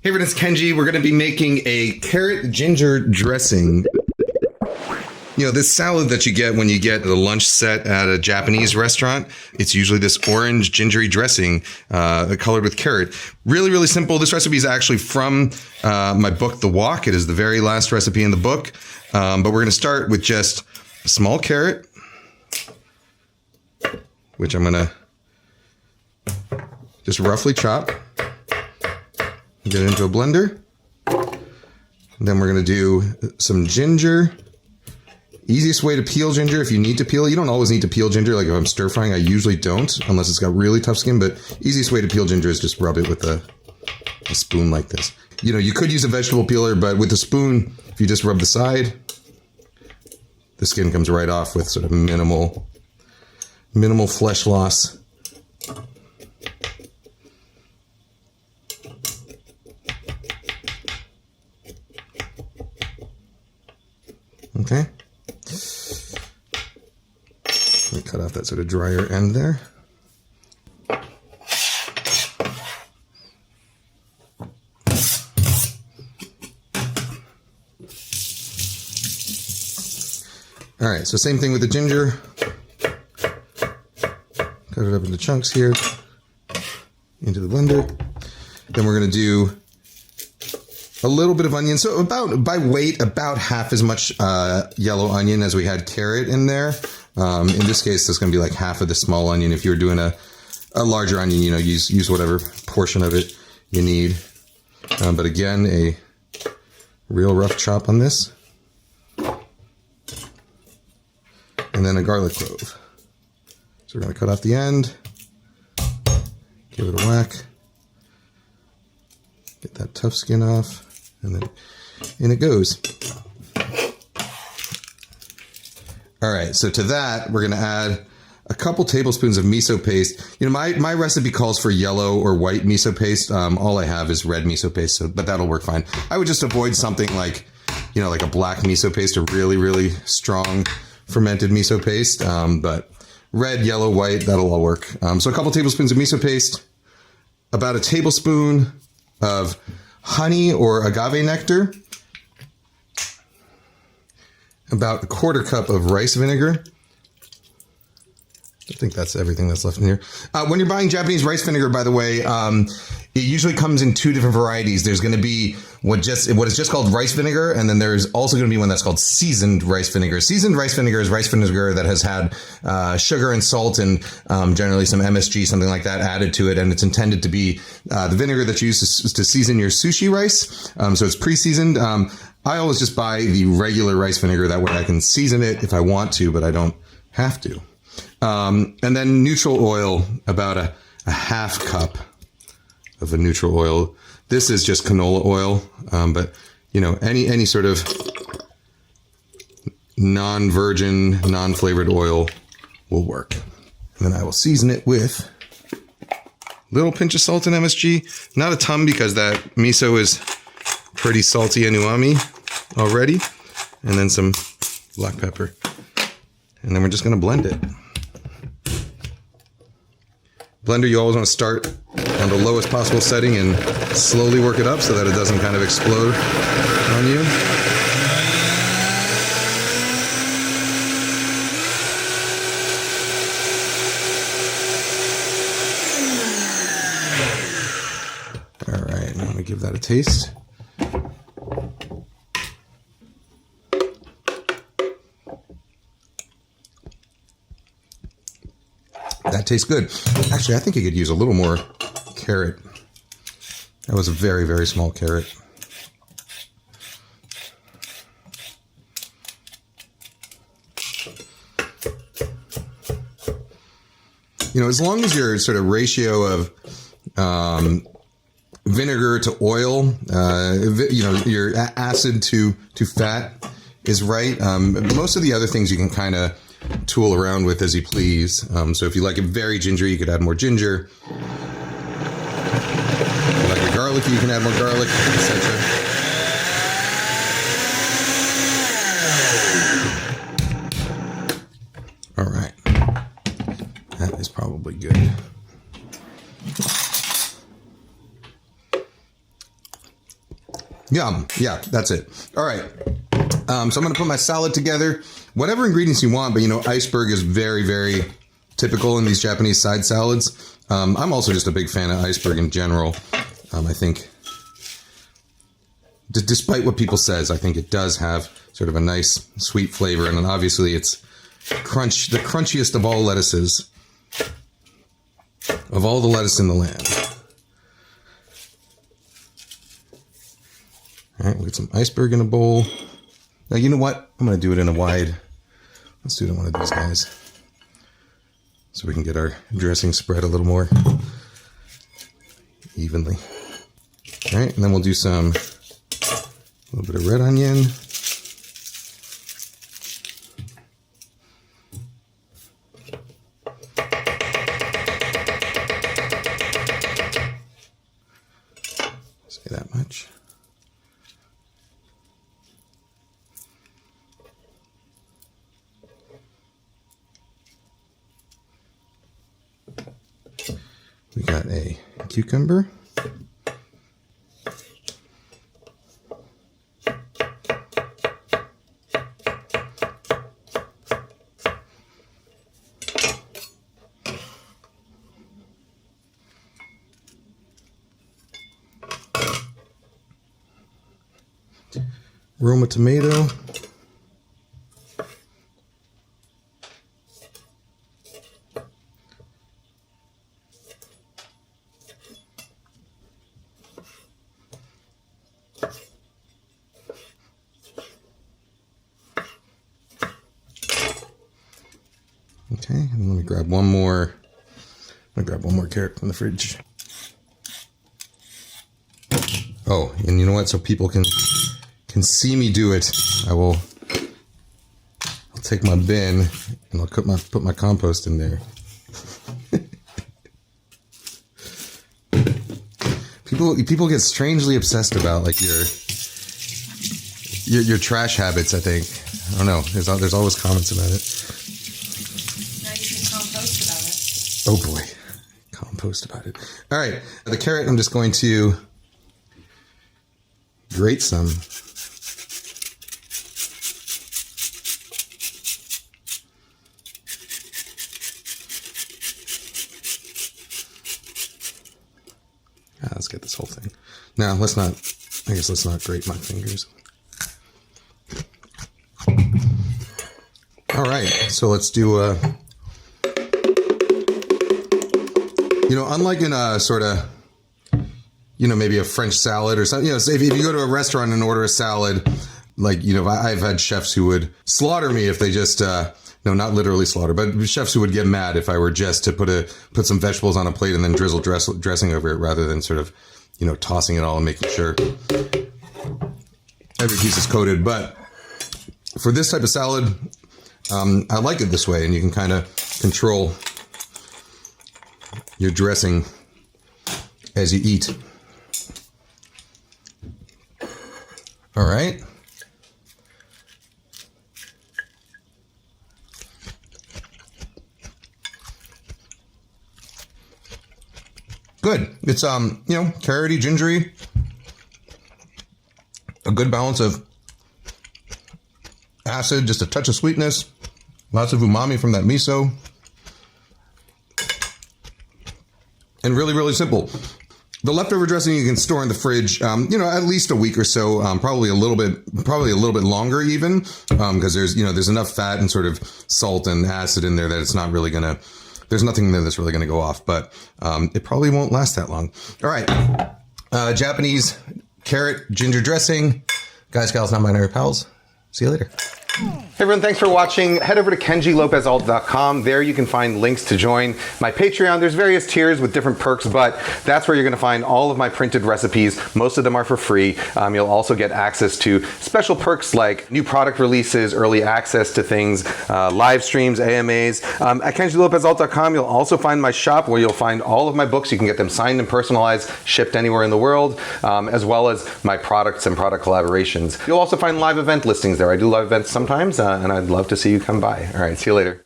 Hey everyone, it's Kenji. We're going to be making a carrot ginger dressing. You know, this salad that you get when you get the lunch set at a Japanese restaurant, it's usually this orange gingery dressing colored with carrot. Really, really simple. This recipe is actually from my book, The Wok. It is the very last recipe in the book. But we're going to start with just a small carrot, which I'm going to just roughly chop. Get it into a blender. Then we're going to do some ginger. Easiest way to peel ginger, if you need to peel it. You don't always need to peel ginger. Like if I'm stir frying, I usually don't, unless it's got really tough skin. But easiest way to peel ginger is just rub it with a spoon like this. You know, you could use a vegetable peeler, but with a spoon, if you just rub the side, the skin comes right off with sort of minimal flesh loss. Okay. Let me cut off that sort of drier end there. All right, so same thing with the ginger. Cut it up into chunks here, into the blender. Then we're going to do a little bit of onion. So about, by weight, about half as much yellow onion as we had carrot in there. In this case, there's going to be like half of the small onion. If you're doing a larger onion, you know, use whatever portion of it you need. But again, a real rough chop on this. And then a garlic clove. So we're going to cut off the end. Give it a whack. Get that tough skin off. And then in it goes. All right, so to that, we're going to add a couple tablespoons of miso paste. You know, my recipe calls for yellow or white miso paste. All I have is red miso paste, so, but that'll work fine. I would just avoid something like, you know, like a black miso paste, a really, really strong fermented miso paste. But red, yellow, white, that'll all work. So a couple tablespoons of miso paste, about a tablespoon of honey or agave nectar, about a quarter cup of rice vinegar. I think that's everything that's left in here. When you're buying Japanese rice vinegar, by the way, it usually comes in two different varieties. There's going to be what is just called rice vinegar, and then there's also going to be one that's called seasoned rice vinegar. Seasoned rice vinegar is rice vinegar that has had sugar and salt and generally some MSG, something like that, added to it, and it's intended to be the vinegar that you use to season your sushi rice. So it's pre-seasoned. I always just buy the regular rice vinegar. That way I can season it if I want to, but I don't have to. And then neutral oil, about a half cup of a neutral oil. This is just canola oil, but you know, any sort of non-virgin, non-flavored oil will work. And then I will season it with a little pinch of salt and MSG, not a ton because that miso is pretty salty and umami already, and then some black pepper. And then we're just going to blend it. Blender, you always want to start on the lowest possible setting and slowly work it up so that it doesn't kind of explode on you. All right, now I'm going to give that a taste. That tastes good. Actually, I think you could use a little more carrot. That was a very, very small carrot. You know, as long as your sort of ratio of vinegar to oil, you know, your acid to fat is right. Most of the other things you can kind of tool around with as you please. So if you like it very gingery, you could add more ginger. If you like it garlicky, you can add more garlic, etc. All right. That is probably good. Yum. Yeah, that's it. All right. So I'm going to put my salad together. Whatever ingredients you want, but you know, iceberg is very, very typical in these Japanese side salads. I'm also just a big fan of iceberg in general. I think, despite what people says, I think it does have sort of a nice sweet flavor, and then obviously it's the crunchiest of all lettuces, of all the lettuce in the land. All right, we'll get some iceberg in a bowl. Now, you know what? I'm going to do it in a wide. Let's do it in one of these guys, so we can get our dressing spread a little more evenly. All right, and then we'll do a little bit of red onion. Say that much. We got a cucumber. Roma tomato. Okay, and let me grab one more. I'm gonna grab one more carrot from the fridge. Oh, and you know what? So people can see me do it. I'll take my bin and I'll put my compost in there. People get strangely obsessed about like your trash habits, I think. I don't know. There's always comments about it. Now you can compost about it. Oh boy. Compost about it. All right. The carrot, I'm just going to grate some. Let's get this whole thing. Now, let's not grate my fingers. All right, so let's do unlike in a sort of, maybe a French salad or something, say if you go to a restaurant and order a salad, like, I've had chefs who would slaughter me if they just, no, not literally slaughter, but chefs who would get mad if I were just to put some vegetables on a plate and then drizzle dressing over it rather than sort of, tossing it all and making sure every piece is coated. But for this type of salad, I like it this way, and you can kind of control your dressing as you eat. All right. Good. It's, carroty, gingery, a good balance of acid, just a touch of sweetness, lots of umami from that miso, and really, really simple. The leftover dressing you can store in the fridge, at least a week or so, probably a little bit longer even, because there's enough fat and sort of salt and acid in there that it's not really gonna. There's nothing there that's really going to go off, but it probably won't last that long. All right. Japanese carrot ginger dressing. Guys, gals, non-binary pals. See you later. Hey everyone, thanks for watching. Head over to KenjiLopezAlt.com. There you can find links to join my Patreon. There's various tiers with different perks, but that's where you're going to find all of my printed recipes. Most of them are for free. You'll also get access to special perks like new product releases, early access to things, live streams, AMAs. At KenjiLopezAlt.com, you'll also find my shop where you'll find all of my books. You can get them signed and personalized, shipped anywhere in the world, as well as my products and product collaborations. You'll also find live event listings there. I do live events sometimes, and I'd love to see you come by. All right, see you later.